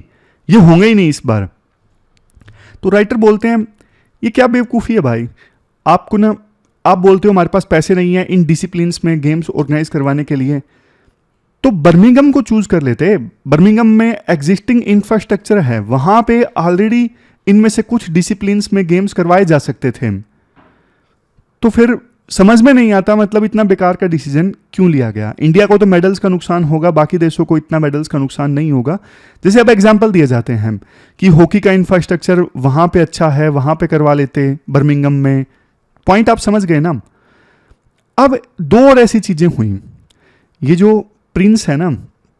A: ये होंगे ही नहीं इस बार। तो राइटर बोलते हैं ये क्या बेवकूफ़ी है भाई, आपको ना, आप बोलते हो हमारे पास पैसे नहीं है इन डिसिप्लिन्स में गेम्स ऑर्गेनाइज करवाने के लिए, तो बर्मिंघम को चूज कर लेते। बर्मिंघम में एग्जिस्टिंग इंफ्रास्ट्रक्चर है, वहां पे ऑलरेडी इनमें से कुछ डिसिप्लिन्स में गेम्स करवाए जा सकते थे। तो फिर समझ में नहीं आता, मतलब इतना बेकार का डिसीजन क्यों लिया गया। इंडिया को तो मेडल्स का नुकसान होगा, बाकी देशों को इतना मेडल्स का नुकसान नहीं होगा। जैसे अब एग्जांपल दिए जाते हैं कि हॉकी का इंफ्रास्ट्रक्चर वहां पे अच्छा है, वहां पे करवा लेते बर्मिंघम में। पॉइंट आप समझ गए ना। अब 2 और ऐसी चीजें हुई। ये जो प्रिंस है ना,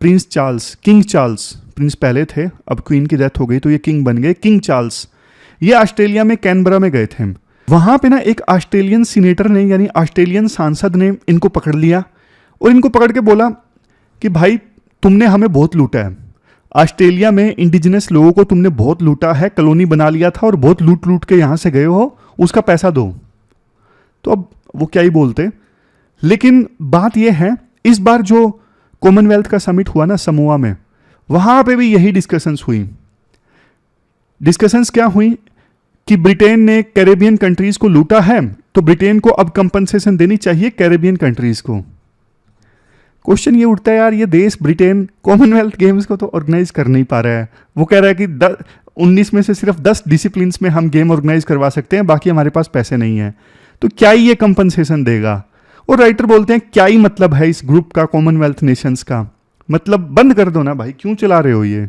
A: Prince Charles, king Charles, Prince पहले थे, अब क्वीन की डेथ हो गई तो ये किंग बन गए, किंग चार्ल्स। ये ऑस्ट्रेलिया में कैनबरा में गए थे। वहां पे ना एक ऑस्ट्रेलियन सीनेटर ने, यानी ऑस्ट्रेलियन सांसद ने इनको पकड़ लिया और इनको पकड़ के बोला कि भाई तुमने हमें बहुत लूटा है, ऑस्ट्रेलिया में इंडिजिनस लोगों को तुमने बहुत लूटा है, कॉलोनी बना लिया था और बहुत लूट लूट के यहाँ से गए हो, उसका पैसा दो। तो अब वो क्या ही बोलते। लेकिन बात यह है, इस बार जो कॉमनवेल्थ का समिट हुआ ना समोआ में, वहाँ पे भी यही डिस्कशंस हुई। डिस्कशंस क्या हुई कि ब्रिटेन ने कैरेबियन कंट्रीज को लूटा है, तो ब्रिटेन को अब कंपनसेशन देनी चाहिए कैरेबियन कंट्रीज को। क्वेश्चन ये उठता है यार, ये देश ब्रिटेन कॉमनवेल्थ गेम्स को तो ऑर्गेनाइज कर नहीं पा रहा है। वो कह रहा है कि 19 में से सिर्फ 10 डिसिप्लिन में हम गेम ऑर्गेनाइज करवा सकते हैं, बाकी हमारे पास पैसे नहीं है, तो क्या ही ये कंपनसेशन देगा। और राइटर बोलते हैं क्या ही मतलब है इस ग्रुप का, कॉमनवेल्थ नेशंस का, मतलब बंद कर दो ना भाई, क्यों चला रहे हो ये।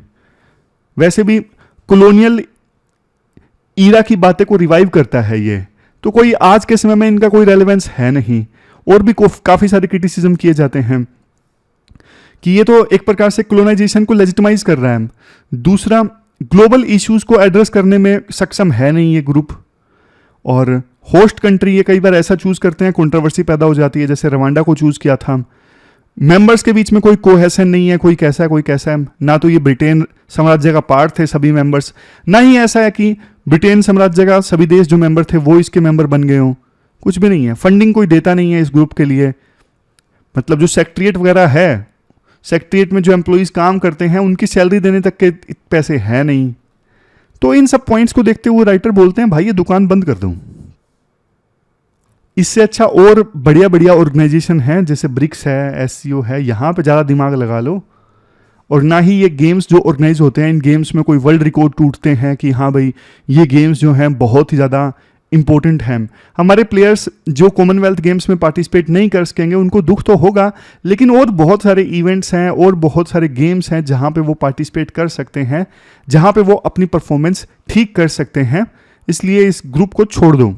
A: वैसे भी कॉलोनियल ईरा की बातें को रिवाइव करता है ये, तो कोई आज के समय में इनका कोई रेलेवेंस है नहीं। और भी काफ़ी सारे क्रिटिसिज्म किए जाते हैं कि ये तो एक प्रकार से कॉलोनाइजेशन को लेजिटिमाइज कर रहा है। दूसरा, ग्लोबल इश्यूज को एड्रेस करने में सक्षम है नहीं ये ग्रुप। और होस्ट कंट्री ये कई बार ऐसा चूज करते हैं, कंट्रोवर्सी पैदा हो जाती है, जैसे रवांडा को चूज किया था। मेंबर्स के बीच में कोई कोहेसन नहीं है, कोई कैसा है कोई कैसा है। ना तो ये ब्रिटेन साम्राज्य का पार्ट थे सभी मेंबर्स, ना ही ऐसा है कि ब्रिटेन साम्राज्य का सभी देश जो मेंबर थे वो इसके मेंबर बन गए हों। कुछ भी नहीं है, फंडिंग कोई देता नहीं है इस ग्रुप के लिए। मतलब जो सेक्रेटरीट वगैरह है, सेक्रेटरीट में जो एम्प्लॉइज काम करते हैं उनकी सैलरी देने तक के पैसे हैं नहीं। तो इन सब पॉइंट्स को देखते हुए राइटर बोलते हैं भाई ये दुकान बंद कर दूं। इससे अच्छा और बढ़िया बढ़िया ऑर्गेनाइजेशन है, जैसे ब्रिक्स है, एससीओ है, यहाँ पे ज़्यादा दिमाग लगा लो। और ना ही ये गेम्स जो ऑर्गेनाइज होते हैं, इन गेम्स में कोई वर्ल्ड रिकॉर्ड टूटते हैं कि हाँ भाई ये गेम्स जो हैं बहुत ही ज़्यादा इंपॉर्टेंट हैं। हमारे प्लेयर्स जो कॉमनवेल्थ गेम्स में पार्टिसिपेट नहीं कर सकेंगे उनको दुख तो होगा, लेकिन और बहुत सारे इवेंट्स हैं और बहुत सारे गेम्स हैं जहाँ पे वो पार्टिसिपेट कर सकते हैं, जहाँ पे वो अपनी परफॉर्मेंस ठीक कर सकते हैं। इसलिए इस ग्रुप को छोड़ दो।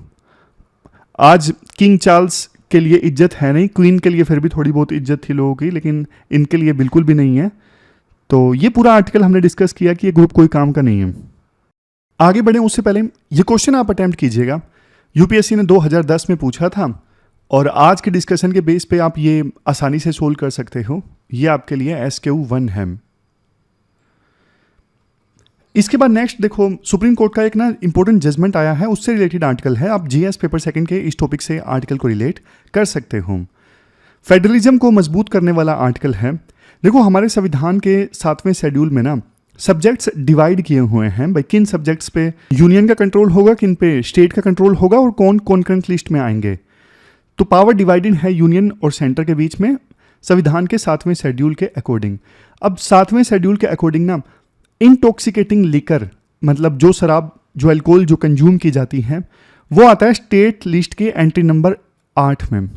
A: आज किंग चार्ल्स के लिए इज्जत है नहीं, क्वीन के लिए फिर भी थोड़ी बहुत इज्जत थी लोगों की, लेकिन इनके लिए बिल्कुल भी नहीं है। तो ये पूरा आर्टिकल हमने डिस्कस किया कि ये ग्रुप कोई काम का नहीं है। आगे बढ़े उससे पहले ये क्वेश्चन आप अटेम्प्ट कीजिएगा, यूपीएससी ने 2010 में पूछा था और आज के डिस्कशन के बेस पे आप ये आसानी से सोल्व कर सकते हो। ये आपके लिए SQ1 है। इसके बाद नेक्स्ट देखो, सुप्रीम कोर्ट का एक ना इंपॉर्टेंट जजमेंट आया है, उससे रिलेटेड आर्टिकल है। आप जीएस पेपर सेकंड के इस टॉपिक से आर्टिकल को रिलेट कर सकते हो। फेडरलिज्म को मजबूत करने वाला आर्टिकल है। देखो हमारे संविधान के 7वें शेड्यूल में ना सब्जेक्ट्स डिवाइड किए हुए हैं भाई, किन सब्जेक्ट्स पे यूनियन का कंट्रोल होगा, किन पे स्टेट का कंट्रोल होगा और कौन कॉन्करेंट लिस्ट में आएंगे। तो पावर डिवाइडेड है यूनियन और सेंटर के बीच में संविधान के 7वें शेड्यूल के अकॉर्डिंग। अब 7वें शेड्यूल के अकॉर्डिंग ना इंटॉक्सिकेटिंग लिकर, मतलब जो शराब जो अल्कोहल जो कंज्यूम की जाती है, वो आता है स्टेट लिस्ट के एंट्री नंबर 8 में।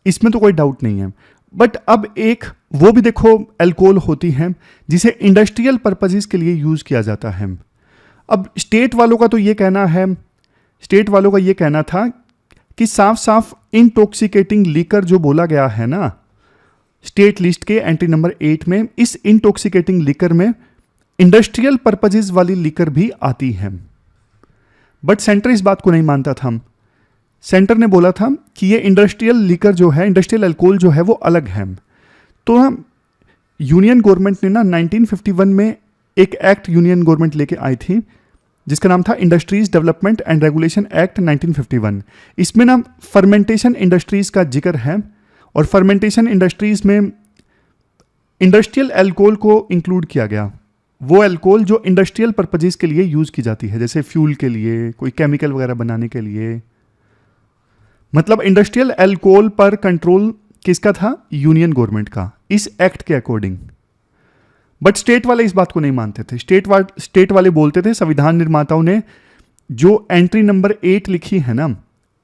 A: इसमें तो कोई डाउट नहीं है। बट अब एक वो भी देखो अल्कोहल होती है जिसे इंडस्ट्रियल पर्पजेस के लिए यूज़ किया जाता है। अब स्टेट वालों का तो ये कहना है, स्टेट वालों का ये कहना था कि साफ साफ इंटॉक्सिकेटिंग लिकर जो बोला गया है ना स्टेट लिस्ट के एंट्री नंबर 8 में, इस इंटॉक्सिकेटिंग लिकर में इंडस्ट्रियल पर्पजेस वाली लिकर भी आती है। बट सेंटर इस बात को नहीं मानता था। सेंटर ने बोला था कि ये इंडस्ट्रियल लिकर जो है, इंडस्ट्रियल अल्कोहल जो है वो अलग है। तो यूनियन गवर्नमेंट ने ना 1951 में एक एक्ट यूनियन गवर्नमेंट लेके आई थी जिसका नाम था industries development and regulation act 1951। इसमें ना फर्मेंटेशन इंडस्ट्रीज का जिक्र है और फर्मेंटेशन इंडस्ट्रीज में इंडस्ट्रियल अल्कोहल को इंक्लूड किया गया। वो अल्कोहल जो इंडस्ट्रियल पर्पजेस के लिए यूज़ की जाती है, जैसे फ्यूल के लिए, कोई केमिकल वगैरह बनाने के लिए। मतलब इंडस्ट्रियल अल्कोहल पर कंट्रोल किसका था? यूनियन गवर्नमेंट का, इस एक्ट के अकॉर्डिंग। बट स्टेट वाले इस बात को नहीं मानते थे। स्टेट वाले बोलते थे संविधान निर्माताओं ने जो एंट्री नंबर 8 लिखी है ना,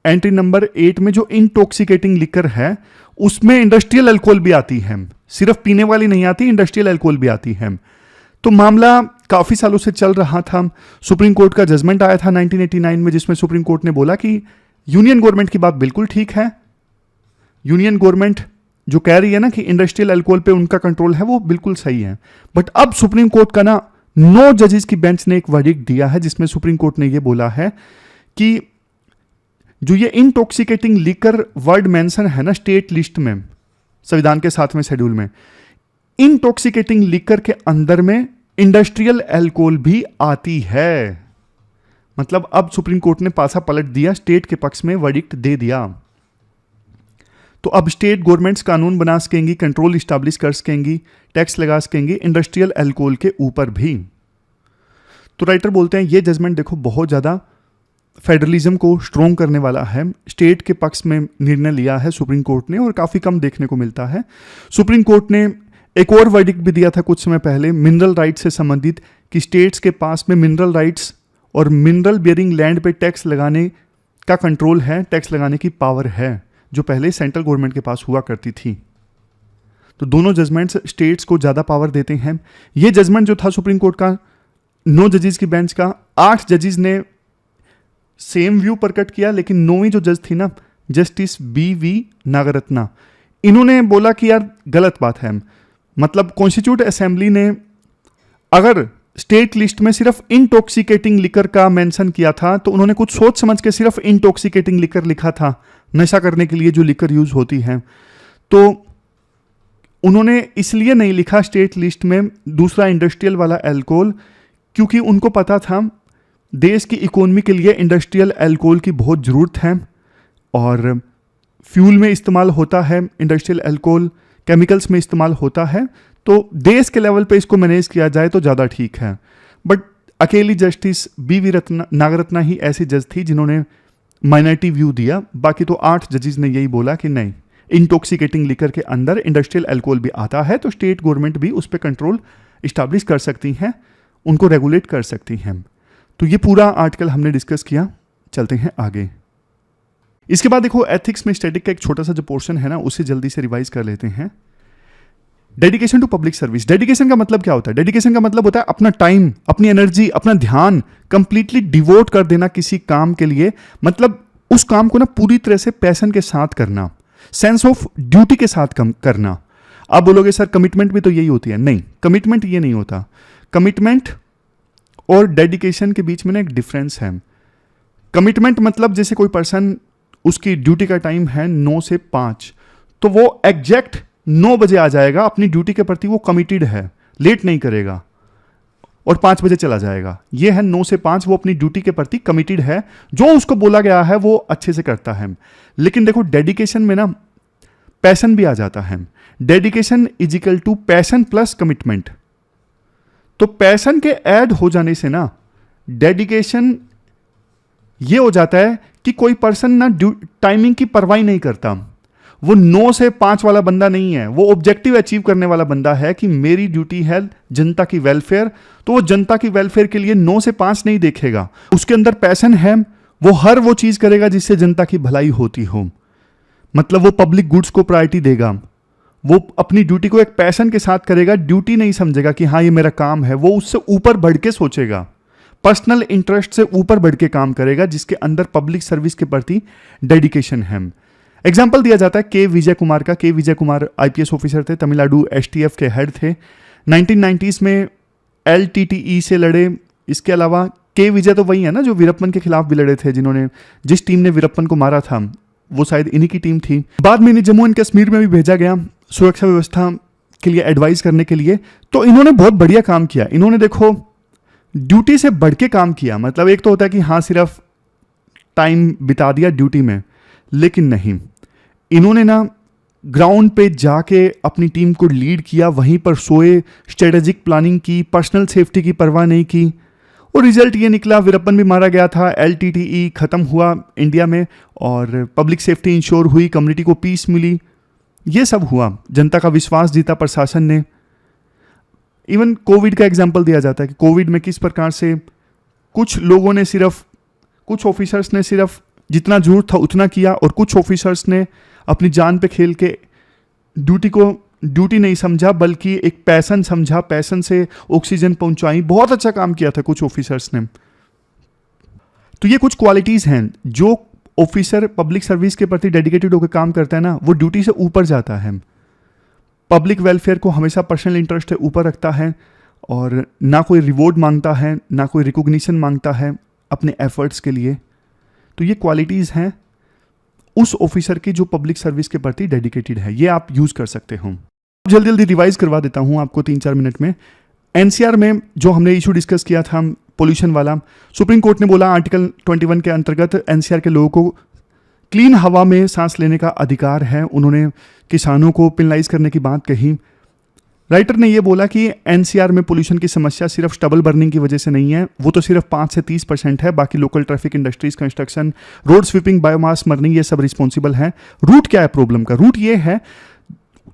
A: एंट्री नंबर 8 में जो इंटॉक्सिकेटिंग लिकर है उसमें इंडस्ट्रियल अल्कोहल भी आती है, सिर्फ पीने वाली नहीं आती, इंडस्ट्रियल अल्कोहल भी आती है। तो मामला काफ़ी सालों से चल रहा था। सुप्रीम कोर्ट का जजमेंट आया था 1989 में जिसमें सुप्रीम कोर्ट ने बोला कि यूनियन गवर्नमेंट की बात बिल्कुल ठीक है। यूनियन गवर्नमेंट जो कह रही है ना कि इंडस्ट्रियल अल्कोहल पे उनका कंट्रोल है वो बिल्कुल सही है। बट अब सुप्रीम कोर्ट का ना 9 जजेस की बेंच ने एक वर्डिक्ट दिया है जिसमें सुप्रीम कोर्ट ने ये बोला है कि जो ये इंटॉक्सिकेटिंग लिकर वर्ड मेंशन है ना स्टेट लिस्ट में, संविधान के 7वें शेड्यूल में। इंटॉक्सिकेटिंग लिकर के अंदर में इंडस्ट्रियल अल्कोहल भी आती है। मतलब अब सुप्रीम कोर्ट ने पासा पलट दिया, स्टेट के पक्ष में वर्डिक्ट दे दिया। तो अब स्टेट गवर्नमेंट्स कानून बना सकेंगी, कंट्रोल इस्टेब्लिश कर सकेंगी, टैक्स लगा सकेंगी इंडस्ट्रियल अल्कोहल के ऊपर भी। तो राइटर बोलते हैं ये जजमेंट देखो बहुत ज़्यादा फेडरलिज्म को स्ट्रोंग करने वाला है। स्टेट के पक्ष में निर्णय लिया है सुप्रीम कोर्ट ने और काफ़ी कम देखने को मिलता है। सुप्रीम कोर्ट ने एक और वर्डिक्ट भी दिया था कुछ समय पहले मिनरल राइट्स से संबंधित, कि स्टेट्स के पास में मिनरल राइट्स और मिनरल बियरिंग लैंड पे टैक्स लगाने का कंट्रोल है, टैक्स लगाने की पावर है, जो पहले सेंट्रल गवर्नमेंट के पास हुआ करती थी। तो दोनों जजमेंट्स स्टेट्स को ज़्यादा पावर देते हैं। ये जजमेंट जो था सुप्रीम कोर्ट का 9 जजेस की बेंच का, 8 जजेस ने सेम व्यू प्रकट किया, लेकिन 9वीं जो जज थी ना, जस्टिस BV नागरत्ना, इन्होंने बोला कि यार गलत बात है। मतलब कॉन्स्टिट्यूट असेंबली ने अगर स्टेट लिस्ट में सिर्फ इंटॉक्सिकेटिंग लिकर का मेंशन किया था, तो उन्होंने कुछ सोच समझ के सिर्फ इंटॉक्सिकेटिंग लिकर लिखा था, नशा करने के लिए जो लिकर यूज होती है। तो उन्होंने इसलिए नहीं लिखा स्टेट लिस्ट में दूसरा इंडस्ट्रियल वाला अल्कोहल, क्योंकि उनको पता था देश की इकोनॉमी के लिए इंडस्ट्रियल अल्कोहल की बहुत ज़रूरत है और फ्यूल में इस्तेमाल होता है इंडस्ट्रियल अल्कोहल, केमिकल्स में इस्तेमाल होता है, तो देश के लेवल पे इसको मैनेज किया जाए तो ज़्यादा ठीक है। बट अकेली जस्टिस BV नागरत्ना ही ऐसी जज थी जिन्होंने माइनॉरिटी व्यू दिया। बाकी तो 8 जजेस ने यही बोला कि नहीं, इंटॉक्सिकेटिंग लिकर के अंदर इंडस्ट्रियल अल्कोहल भी आता है, तो स्टेट गवर्नमेंट भी उस पर कंट्रोल इस्टेब्लिश कर सकती हैं, उनको रेगुलेट कर सकती हैं। तो ये पूरा आर्टिकल हमने डिस्कस किया। चलते हैं आगे। इसके बाद देखो एथिक्स में स्टैटिक का एक छोटा सा जो पोर्शन है ना, उसे जल्दी से रिवाइज कर लेते हैं। Dedication to public service. Dedication का मतलब क्या होता है? डेडिकेशन का मतलब होता है अपना टाइम, अपनी एनर्जी, अपना ध्यान कंप्लीटली डिवोट कर देना किसी काम के लिए। मतलब उस काम को ना पूरी तरह से पैशन के साथ करना, सेंस ऑफ ड्यूटी के साथ करना। आप बोलोगे सर कमिटमेंट भी तो यही होती है। नहीं, कमिटमेंट ये नहीं होता। कमिटमेंट और डेडिकेशन के बीच में ना एक डिफरेंस है। कमिटमेंट मतलब जैसे कोई पर्सन, उसकी ड्यूटी का टाइम है 9 से 5, तो वो एग्जैक्ट 9 बजे आ जाएगा, अपनी ड्यूटी के प्रति वो कमिटेड है, लेट नहीं करेगा और 5 बजे चला जाएगा। ये है 9 से 5, वो अपनी ड्यूटी के प्रति कमिटेड है, जो उसको बोला गया है वो अच्छे से करता है। लेकिन देखो डेडिकेशन में ना पैशन भी आ जाता है। Dedication is equal to passion plus commitment. तो पैशन के ऐड हो जाने से ना डेडिकेशन ये हो जाता है कि कोई पर्सन ना टाइमिंग की परवाह नहीं करता। वो 9 से 5 वाला बंदा नहीं है, वो ऑब्जेक्टिव अचीव करने वाला बंदा है कि मेरी ड्यूटी है जनता की वेलफेयर। तो वो जनता की वेलफेयर के लिए 9 से 5 नहीं देखेगा, उसके अंदर पैशन है, वो हर वो चीज करेगा जिससे जनता की भलाई होती हो। मतलब वो पब्लिक गुड्स को प्रायोरिटी देगा, वो अपनी ड्यूटी को एक पैशन के साथ करेगा, ड्यूटी नहीं समझेगा कि हाँ ये मेरा काम है। वो उससे ऊपर बढ़ के सोचेगा, पर्सनल इंटरेस्ट से ऊपर बढ़ के काम करेगा, जिसके अंदर पब्लिक सर्विस के प्रति डेडिकेशन है। एग्जाम्पल दिया जाता है के विजय कुमार का। के विजय कुमार IPS ऑफिसर थे, तमिलनाडु STF के हेड थे, 1990s में LTTE से लड़े। इसके अलावा के विजय तो वही है ना जो वीरप्पन के खिलाफ भी लड़े थे, जिन्होंने जिस टीम ने वीरप्पन को मारा था वो शायद इन्हीं की टीम थी। बाद में इन्हें जम्मू एंड कश्मीर में भी भेजा गया सुरक्षा व्यवस्था के लिए एडवाइस करने के लिए। तो इन्होंने बहुत बढ़िया काम किया। इन्होंने देखो ड्यूटी से बढ़ के काम किया। मतलब एक तो होता है कि हाँ सिर्फ टाइम बिता दिया ड्यूटी में, लेकिन नहीं, इन्होंने ना ग्राउंड पे जाके अपनी टीम को लीड किया, वहीं पर सोए, स्ट्रेटेजिक प्लानिंग की, पर्सनल सेफ्टी की परवाह नहीं की, और रिजल्ट ये निकला वीरप्पन भी मारा गया था, LTTE खत्म हुआ इंडिया में और पब्लिक सेफ्टी इंश्योर हुई, कम्युनिटी को पीस मिली। ये सब हुआ, जनता का विश्वास जीता प्रशासन ने। इवन कोविड का एग्जाम्पल दिया जाता है कि कोविड में किस प्रकार से कुछ लोगों ने सिर्फ, कुछ ऑफिसर्स ने सिर्फ जितना जरूरत था उतना किया, और कुछ ऑफिसर्स ने अपनी जान पे खेल के ड्यूटी को ड्यूटी नहीं समझा बल्कि एक पैशन समझा, पैशन से ऑक्सीजन पहुंचाई। बहुत अच्छा काम किया था कुछ ऑफिसर्स ने। तो ये कुछ क्वालिटीज हैं जो ऑफिसर पब्लिक सर्विस के प्रति डेडिकेटेड होकर काम करता है ना, वो ड्यूटी से ऊपर जाता है, पब्लिक वेलफेयर को हमेशा पर्सनल इंटरेस्ट से ऊपर रखता है, और ना कोई रिवॉर्ड मांगता है, ना कोई रिकॉग्निशन मांगता है अपने एफर्ट्स के लिए। तो ये क्वालिटीज़ हैं उस ऑफिसर की जो पब्लिक सर्विस के प्रति डेडिकेटेड है। ये आप यूज़ कर सकते हो। जल्दी जल्दी रिवाइज करवा देता हूँ आपको 3-4 मिनट में। एनसीआर में जो हमने इशू डिस्कस किया था पोल्यूशन वाला, सुप्रीम कोर्ट ने बोला आर्टिकल 21 के अंतर्गत एनसीआर के लोगों को क्लीन हवा में सांस लेने का अधिकार है। उन्होंने किसानों को पेनलाइज करने की बात कही। राइटर ने यह बोला कि एनसीआर में पोल्यूशन की समस्या सिर्फ स्टबल बर्निंग की वजह से नहीं है, वो तो सिर्फ 5 से 30% है। बाकी local traffic, industries, construction, road sweeping, biomass burning, ये सब रिस्पॉन्सिबल है। रूट क्या है प्रॉब्लम का? रूट ये है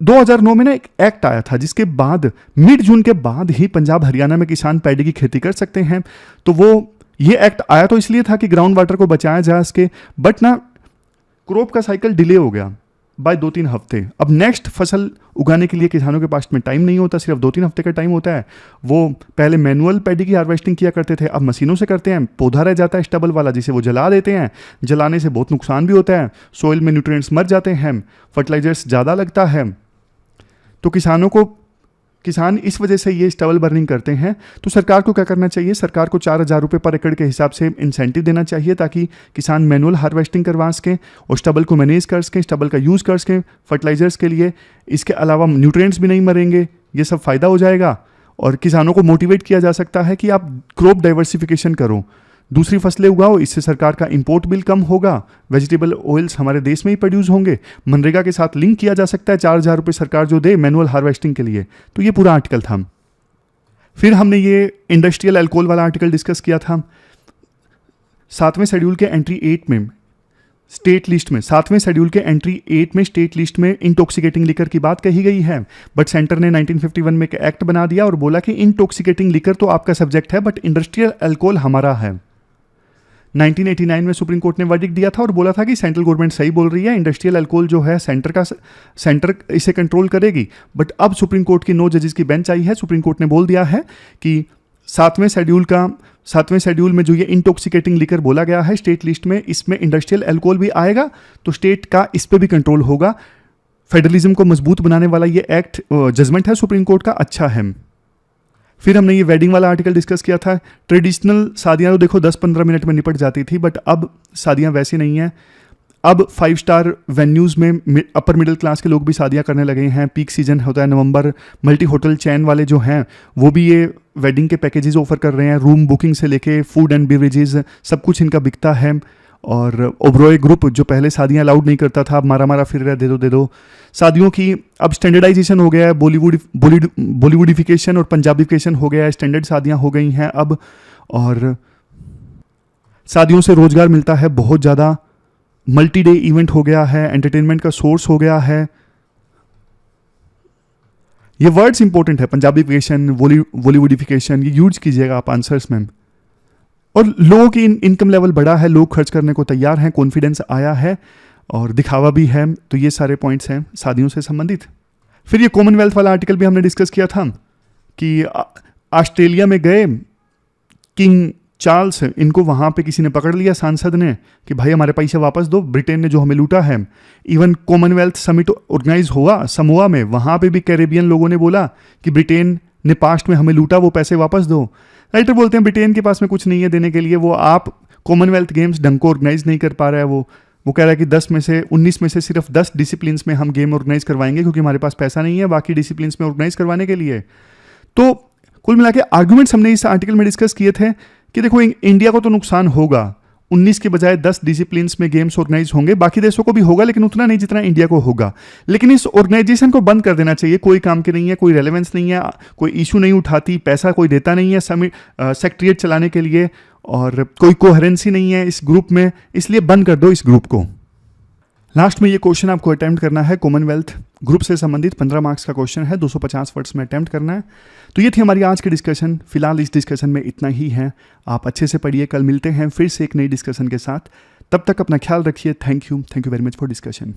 A: 2009 में ना एक एक्ट आया था जिसके बाद मिड जून के बाद ही पंजाब हरियाणा में किसान पैडी की खेती कर सकते हैं। तो वो ये एक्ट आया तो इसलिए था कि ग्राउंड वाटर को बचाया जा सके, बट ना क्रॉप का साइकिल डिले हो गया बाय 2-3 हफ्ते। अब नेक्स्ट फसल उगाने के लिए किसानों के पास में टाइम नहीं होता, सिर्फ 2-3 हफ्ते का टाइम होता है। वो पहले मैनुअल पैडी की हार्वेस्टिंग किया करते थे, अब मशीनों से करते हैं। पौधा रह जाता है स्टबल वाला जिसे वो जला देते हैं। जलाने से बहुत नुकसान भी होता है, सॉइल में न्यूट्रिएंट्स मर जाते हैं, फर्टिलाइजर्स ज़्यादा लगता है। तो किसान इस वजह से ये स्टबल बर्निंग करते हैं। तो सरकार को क्या करना चाहिए? सरकार को 4,000 रुपये पर एकड़ के हिसाब से इंसेंटिव देना चाहिए ताकि किसान मैनुअल हार्वेस्टिंग करवा सकें और स्टबल को मैनेज कर सकें, स्टबल का यूज़ कर सकें फर्टिलाइजर्स के लिए। इसके अलावा न्यूट्रिएंट्स भी नहीं मरेंगे, ये सब फ़ायदा हो जाएगा। और किसानों को मोटिवेट किया जा सकता है कि आप क्रॉप डाइवर्सिफिकेशन करो, दूसरी फसलें उगाओ, इससे सरकार का इंपोर्ट बिल कम होगा, वेजिटेबल ऑयल्स हमारे देश में ही प्रोड्यूस होंगे। मनरेगा के साथ लिंक किया जा सकता है, 4,000 रुपये सरकार जो दे मैनुअल हार्वेस्टिंग के लिए। तो ये पूरा आर्टिकल था। फिर हमने ये इंडस्ट्रियल अल्कोहल वाला आर्टिकल डिस्कस किया था। 7वें शेड्यूल के एंट्री 8 में स्टेट लिस्ट में 7वें शेड्यूल के एंट्री 8 में स्टेट लिस्ट में इंटॉक्सिकेटिंग लिकर की बात कही गई है, बट सेंटर ने 1951 में एक एक्ट बना दिया और बोला कि इंटॉक्सिकेटिंग लिकर तो आपका सब्जेक्ट है बट इंडस्ट्रियल अल्कोहल हमारा है। 1989 में सुप्रीम कोर्ट ने वर्डिक्ट दिया था और बोला था कि सेंट्रल गवर्नमेंट सही बोल रही है, इंडस्ट्रियल अल्कोहल जो है सेंटर इसे कंट्रोल करेगी। बट अब सुप्रीम कोर्ट की 9 जजेस की बेंच आई है, सुप्रीम कोर्ट ने बोल दिया है कि 7वें शेड्यूल में जो ये इंटॉक्सिकेटिंग लिकर बोला गया है स्टेट लिस्ट में, इसमें इंडस्ट्रियल अल्कोहल भी आएगा, तो स्टेट का इस पे भी कंट्रोल होगा। फेडरलिज्म को मजबूत बनाने वाला ये एक्ट जजमेंट है सुप्रीम कोर्ट का, अच्छा है। फिर हमने ये वेडिंग वाला आर्टिकल डिस्कस किया था। ट्रेडिशनल शादियाँ तो देखो 10-15 मिनट में निपट जाती थी, बट अब शादियाँ वैसी नहीं हैं। अब 5 स्टार वेन्यूज़ में अपर मिडिल क्लास के लोग भी शादियाँ करने लगे हैं। पीक सीजन होता है नवंबर, मल्टी होटल चैन वाले जो हैं वो भी ये वेडिंग के पैकेजेस ऑफर कर रहे हैं। रूम बुकिंग से लेके फूड एंड बेवरेजेस सब कुछ इनका बिकता है। और ओबरॉय ग्रुप जो पहले शादियाँ अलाउड नहीं करता था, अब मारा फिर रहा दे दो। शादियों की अब स्टैंडर्डाइजेशन हो गया है, बॉलीवुडिफिकेशन और पंजाबीफिकेशन हो गया है, स्टैंडर्ड शादियाँ हो गई हैं अब। और शादियों से रोजगार मिलता है बहुत ज़्यादा, मल्टी डे इवेंट हो गया है, एंटरटेनमेंट का सोर्स हो गया है। ये वर्ड्स इंपॉर्टेंट है, पंजाबीफिकेशन, बॉलीवुडिफिकेशन, ये यूज कीजिएगा आप आंसर्स में। और लोगों की इनकम लेवल बढ़ा है, लोग खर्च करने को तैयार हैं, कॉन्फिडेंस आया है और दिखावा भी है। तो ये सारे पॉइंट्स हैं शादियों से संबंधित। फिर ये कॉमनवेल्थ वाला आर्टिकल भी हमने डिस्कस किया था कि ऑस्ट्रेलिया में गए किंग चार्ल्स, इनको वहाँ पे किसी ने पकड़ लिया सांसद ने कि भाई हमारे पैसे वापस दो, ब्रिटेन ने जो हमें लूटा है। इवन कॉमनवेल्थ समिट ऑर्गेनाइज हुआ समोआ में, वहाँ पे भी कैरेबियन लोगों ने बोला कि ब्रिटेन ने पास्ट में हमें लूटा, वो पैसे वापस दो। राइटर बोलते हैं ब्रिटेन के पास में कुछ नहीं है देने के लिए, वो आप कॉमनवेल्थ गेम्स ढंग को ऑर्गेनाइज नहीं कर पा रहा है। वो कह रहा है कि 19 में से सिर्फ 10 डिसिप्लिन्स में हम गेम ऑर्गेनाइज करवाएंगे क्योंकि हमारे पास पैसा नहीं है बाकी डिसिप्लिन्स में ऑर्गेनाइज करवाने के लिए। तो कुल मिला के आर्ग्यूमेंट्स हमने इस आर्टिकल में डिस्कस किए थे कि देखो इंडिया को तो नुकसान होगा, 19 के बजाय 10 डिसिप्लिन्स में गेम्स ऑर्गेनाइज होंगे, बाकी देशों को भी होगा लेकिन उतना नहीं जितना इंडिया को होगा। लेकिन इस ऑर्गेनाइजेशन को बंद कर देना चाहिए, कोई काम की नहीं है, कोई रेलेवेंस नहीं है, कोई इशू नहीं उठाती, पैसा कोई देता नहीं है सेक्रेटरीट चलाने के लिए और कोई कोहेरेंसी नहीं है इस ग्रुप में, इसलिए बंद कर दो इस ग्रुप को। लास्ट में ये क्वेश्चन आपको अटेम्प्ट करना है, कॉमनवेल्थ ग्रुप से संबंधित 15 मार्क्स का क्वेश्चन है, 250 वर्ड्स में अटेम्प्ट करना है। तो ये थी हमारी आज की डिस्कशन। फिलहाल इस डिस्कशन में इतना ही है, आप अच्छे से पढ़िए, कल मिलते हैं फिर से एक नई डिस्कशन के साथ। तब तक अपना ख्याल रखिए। Thank you very much for discussion.